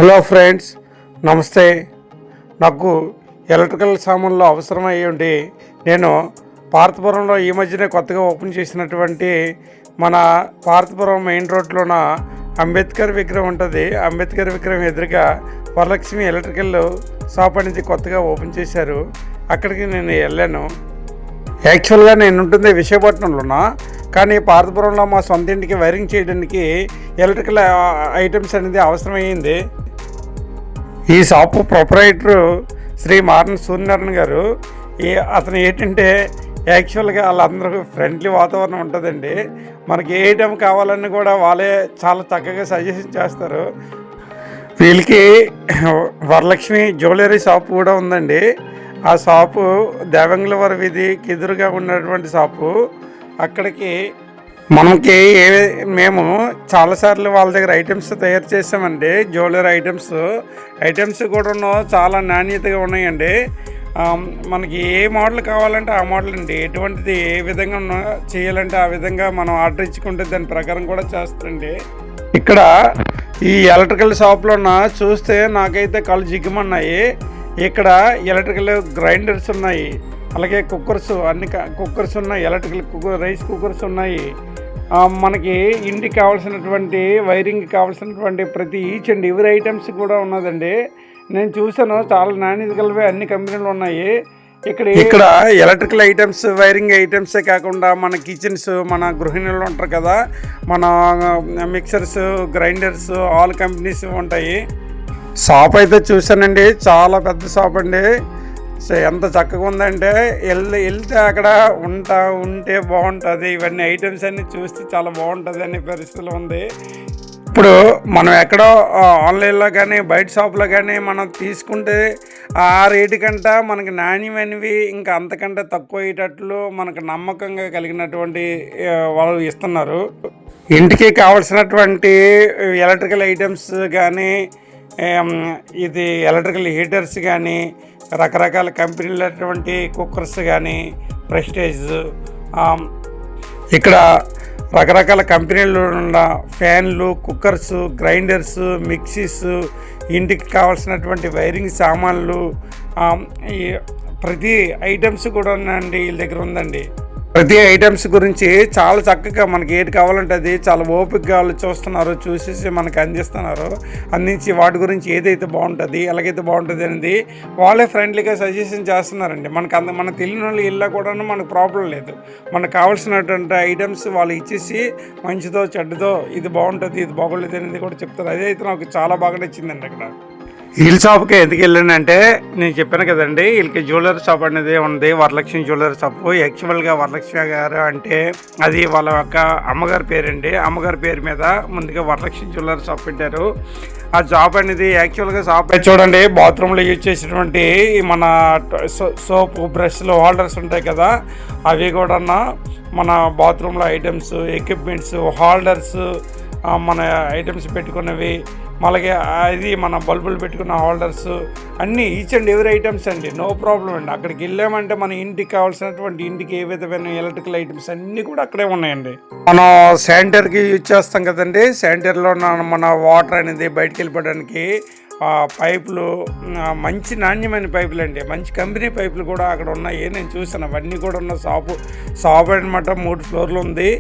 Hello friends, నమస్తే. నాకు electrical సామాన్లు అవసరమయ్యి నేను పార్థపురంలో ఈ మధ్యనే కొత్తగా ఓపెన్ చేసినటువంటి మన పార్థపురం మెయిన్ రోడ్లోన అంబేద్కర్ విగ్రహం ఉంటుంది. అంబేద్కర్ విగ్రహం ఎదురుగా వరలక్ష్మి ఎలక్ట్రికల్ షాప్ అనేది కొత్తగా ఓపెన్ చేశారు. అక్కడికి నేను వెళ్ళాను. యాక్చువల్గా నేను ఉంటుంది విశాఖపట్నంలోన, కానీ పార్థపురంలో మా సొంత ఇంటికి వైరింగ్ చేయడానికి ఎలక్ట్రికల్ ఐటమ్స్ అనేది అవసరమయ్యింది. ఈ షాపు ప్రొపరైటర్ శ్రీ మారన్ సూర్యనారాయణ గారు. అతను ఏంటంటే యాక్చువల్గా వాళ్ళందరూ ఫ్రెండ్లీ వాతావరణం ఉంటుందండి. మనకి ఏ ఐటమ్ కావాలని కూడా వాళ్ళే చాలా చక్కగా సజెషన్ చేస్తారు. వీళ్ళకి వరలక్ష్మి జ్యువెలరీ షాపు కూడా ఉందండి. ఆ షాపు దేవంగులవారి వీధికి ఎదురుగా ఉన్నటువంటి షాపు. అక్కడికి మనకి మేము చాలాసార్లు వాళ్ళ దగ్గర ఐటమ్స్ తయారు చేసామండి. జ్యువెలరీ ఐటమ్స్ కూడా చాలా నాణ్యతగా ఉన్నాయండి. మనకి ఏ మోడల్ కావాలంటే ఆ మోడల్ అండి. ఎటువంటిది ఏ విధంగా చేయాలంటే ఆ విధంగా మనం ఆర్డర్ ఇచ్చుకుంటే దాని ప్రకారం కూడా చేస్తారండి. ఇక్కడ ఈ ఎలక్ట్రికల్ షాప్లో చూస్తే నాకైతే కళ్ళు జిగ్గుమన్నాయి. ఇక్కడ ఎలక్ట్రికల్ గ్రైండర్స్ ఉన్నాయి, అలాగే కుక్కర్స్, అన్ని కుక్కర్స్ ఉన్నాయి, ఎలక్ట్రికల్ రైస్ కుక్కర్స్ ఉన్నాయి. మనకి ఇంటికి కావాల్సినటువంటి వైరింగ్ కావాల్సినటువంటి ప్రతి ఈచ్ అండ్ ఎవరి ఐటమ్స్ కూడా ఉన్నదండి. నేను చూసాను, చాలా నాణ్యత కలిపి అన్ని కంపెనీలు ఉన్నాయి. ఇక్కడ ఎలక్ట్రికల్ ఐటమ్స్, వైరింగ్ ఐటమ్సే కాకుండా మన కిచెన్స్, మన గృహిణులు ఉంటారు కదా, మన మిక్సర్స్, గ్రైండర్స్, ఆల్ కంపెనీస్ ఉంటాయి. షాప్ అయితే చూసానండి, చాలా పెద్ద షాప్ అండి. ఎంత చక్కగా ఉందంటే వెళ్తే అక్కడ ఉంటే బాగుంటుంది. ఇవన్నీ ఐటమ్స్ అన్నీ చూస్తే చాలా బాగుంటుంది అనే పరిస్థితులు ఉంది. ఇప్పుడు మనం ఎక్కడో ఆన్లైన్లో కానీ బయట షాప్లో కానీ మనం తీసుకుంటే ఆ రేటు కంటే మనకి నాణ్యమైనవి ఇంకా అంతకంటే తక్కువ అయ్యేటట్లు మనకు నమ్మకంగా కలిగినటువంటి వాళ్ళు ఇస్తున్నారు. ఇంటికి కావాల్సినటువంటి ఎలక్ట్రికల్ ఐటమ్స్ కానీ, ఇది ఎలక్ట్రికల్ హీటర్స్ కానీ, రకరకాల కంపెనీలటువంటి కుక్కర్స్ కానీ, ప్రెస్టేజ్, ఇక్కడ రకరకాల కంపెనీలు ఉన్న ఫ్యాన్లు, కుక్కర్స్, గ్రైండర్స్, మిక్సీస్, ఇంటికి కావాల్సినటువంటి వైరింగ్ సామాన్లు, ప్రతి ఐటమ్స్ కూడా అండి వీళ్ళ దగ్గర ఉందండి. ప్రతి ఐటమ్స్ గురించి చాలా చక్కగా మనకి ఏది కావాలంటే అది చాలా ఓపికగా వాళ్ళు చూస్తున్నారు, చూసేసి మనకి అందించి వాటి గురించి ఏదైతే బాగుంటుంది, ఎలాగైతే బాగుంటుంది అనేది వాళ్ళే ఫ్రెండ్లీగా సజెషన్ చేస్తున్నారండి. మన తెలియని వాళ్ళు ఇళ్ళ కూడా మనకు ప్రాబ్లం లేదు. మనకు కావాల్సినటువంటి ఐటమ్స్ వాళ్ళు ఇచ్చేసి మంచిదో చెడ్డదో, ఇది బాగుంటుంది, ఇది బాగోలేదు అనేది కూడా చెప్తారు. అదైతే నాకు చాలా బాగా నచ్చిందండి. అక్కడ వీళ్ళ షాప్కి ఎందుకు వెళ్ళానంటే, నేను చెప్పాను కదండి, వీళ్ళకి జ్యువెలరీ షాప్ అనేది ఉంది, వరలక్ష్మి జ్యువెలరీ షాపు. యాక్చువల్గా వరలక్ష్మి గారు అంటే అది వాళ్ళ యొక్క అమ్మగారి పేరండి. అమ్మగారి పేరు మీద ముందుగా వరలక్ష్మి జ్యువెలరీ షాప్ పెట్టారు. ఆ షాప్ అనేది యాక్చువల్గా షాప్ చూడండి, బాత్రూంలో యూజ్ చేసేటువంటి మన సోప్, బ్రష్లు, హోల్డర్స్ ఉంటాయి కదా, అవి కూడా మన బాత్రూంలో ఐటమ్స్, ఎక్విప్మెంట్స్, హోల్డర్స్, మన ఐటమ్స్ పెట్టుకున్నవి, అలాగే అది మన బల్బులు పెట్టుకున్న హోల్డర్స్, అన్నీ ఈచ్ అండ్ ఎవరి ఐటమ్స్ అండి. నో ప్రాబ్లం అండి. అక్కడికి వెళ్ళామంటే మన ఇంటికి కావాల్సినటువంటి ఇంటికి ఏ విధమైన ఎలక్ట్రికల్ ఐటమ్స్ అన్నీ కూడా అక్కడే ఉన్నాయండి. మనం శానిటర్కి యూజ్ చేస్తాం కదండి, శానిటర్లో మన వాటర్ అనేది బయటకు వెళ్ళిపోవడానికి పైపులు, మంచి నాణ్యమైన పైపులు అండి, మంచి కంపెనీ పైపులు కూడా అక్కడ ఉన్నాయి. నేను చూసాను, అవన్నీ కూడా ఉన్న షాప్ అనమాట. 3 ఫ్లోర్లు ఉంది.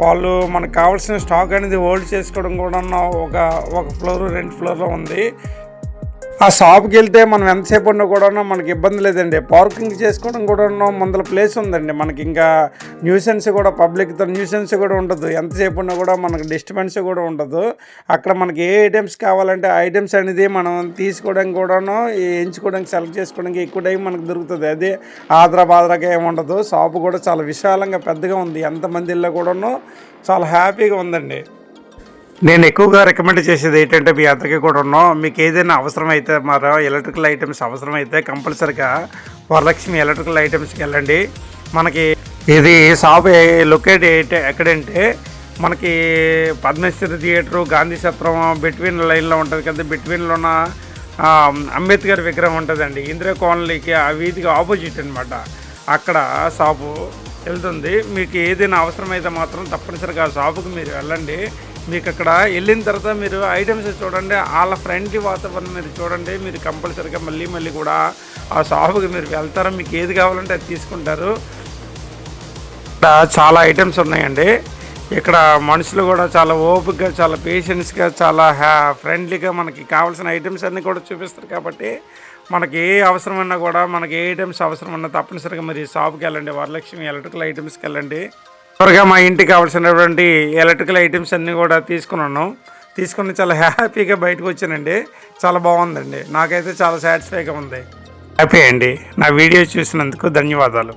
వాళ్ళు మనకు కావాల్సిన స్టాక్ అనేది హోల్డ్ చేసుకోవడం కూడా ఒక ఫ్లోర్, 2 ఫ్లోర్లో ఉంది. ఆ షాప్కి వెళ్తే మనం ఎంతసేపు ఉన్నా కూడా మనకి ఇబ్బంది లేదండి. పార్కింగ్ చేసుకోవడం కూడా ముందర ప్లేస్ ఉందండి. మనకి ఇంకా న్యూసెన్స్ కూడా, పబ్లిక్తో న్యూసెన్స్ కూడా ఉండదు. ఎంతసేపు ఉన్నా కూడా మనకు డిస్టర్బెన్స్ కూడా ఉండదు. అక్కడ మనకి ఏ ఐటమ్స్ కావాలంటే ఆ ఐటమ్స్ అనేది మనం తీసుకోవడానికి కూడాను, ఎంచుకోవడానికి, సెలెక్ట్ చేసుకోవడానికి ఎక్కువ టైం మనకు దొరుకుతుంది. అదే బాధరాగా ఏమి ఉండదు. షాపు కూడా చాలా విశాలంగా పెద్దగా ఉంది. ఎంతమంది ఇళ్ళ కూడాను చాలా హ్యాపీగా ఉందండి. నేను ఎక్కువగా రికమెండ్ చేసేది ఏంటంటే, మీ అందరికీ కూడా మీకు ఏదైనా అవసరమైతే, మరి ఎలక్ట్రికల్ ఐటమ్స్ అవసరమైతే కంపల్సరిగా వరలక్ష్మి ఎలక్ట్రికల్ ఐటమ్స్కి వెళ్ళండి. మనకి ఇది షాప్ లొకేట్ ఎక్కడంటే, మనకి పద్మశ్రీ థియేటరు, గాంధీ సత్రం బిట్వీన్ లైన్లో ఉంటుంది కదా, బిట్వీన్లోన అంబేద్కర్ విగ్రహం ఉంటుందండి. ఇందిరా కాలనీకి ఆ వీధికి ఆపోజిట్ అనమాట. అక్కడ షాపు వెళ్తుంది. మీకు ఏదైనా అవసరమైతే మాత్రం తప్పనిసరిగా ఆ షాపుకి మీరు వెళ్ళండి. మీకు అక్కడ వెళ్ళిన తర్వాత మీరు ఐటమ్స్ చూడండి, వాళ్ళ ఫ్రెండ్లీ వాతావరణం మీరు చూడండి, మీరు కంపల్సరీగా మళ్ళీ మళ్ళీ కూడా ఆ షాపుకి మీరు వెళ్తారు. మీకు ఏది కావాలంటే అది తీసుకుంటారు. ఇక్కడ చాలా ఐటమ్స్ ఉన్నాయండి. ఇక్కడ మనుషులు కూడా చాలా ఓపికగా, చాలా పేషెన్స్గా, చాలా ఫ్రెండ్లీగా మనకి కావాల్సిన ఐటమ్స్ అన్నీ కూడా చూపిస్తారు. కాబట్టి మనకి ఏ అవసరమన్నా కూడా, మనకి ఏ ఐటమ్స్ అవసరమన్నా తప్పనిసరిగా మీరు ఈ షాప్కి వెళ్ళండి. వరలక్ష్మి ఎలక్ట్రికల్ ఐటమ్స్కి వెళ్ళండి. త్వరగా మా ఇంటికి కావాల్సినటువంటి ఎలక్ట్రికల్ ఐటమ్స్ అన్నీ కూడా తీసుకుని చాలా హ్యాపీగా బయటకు వచ్చానండి. చాలా బాగుందండి, నాకైతే చాలా సాటిస్ఫైగా ఉంది. హ్యాపీ అండి. నా వీడియో చూసినందుకు ధన్యవాదాలు.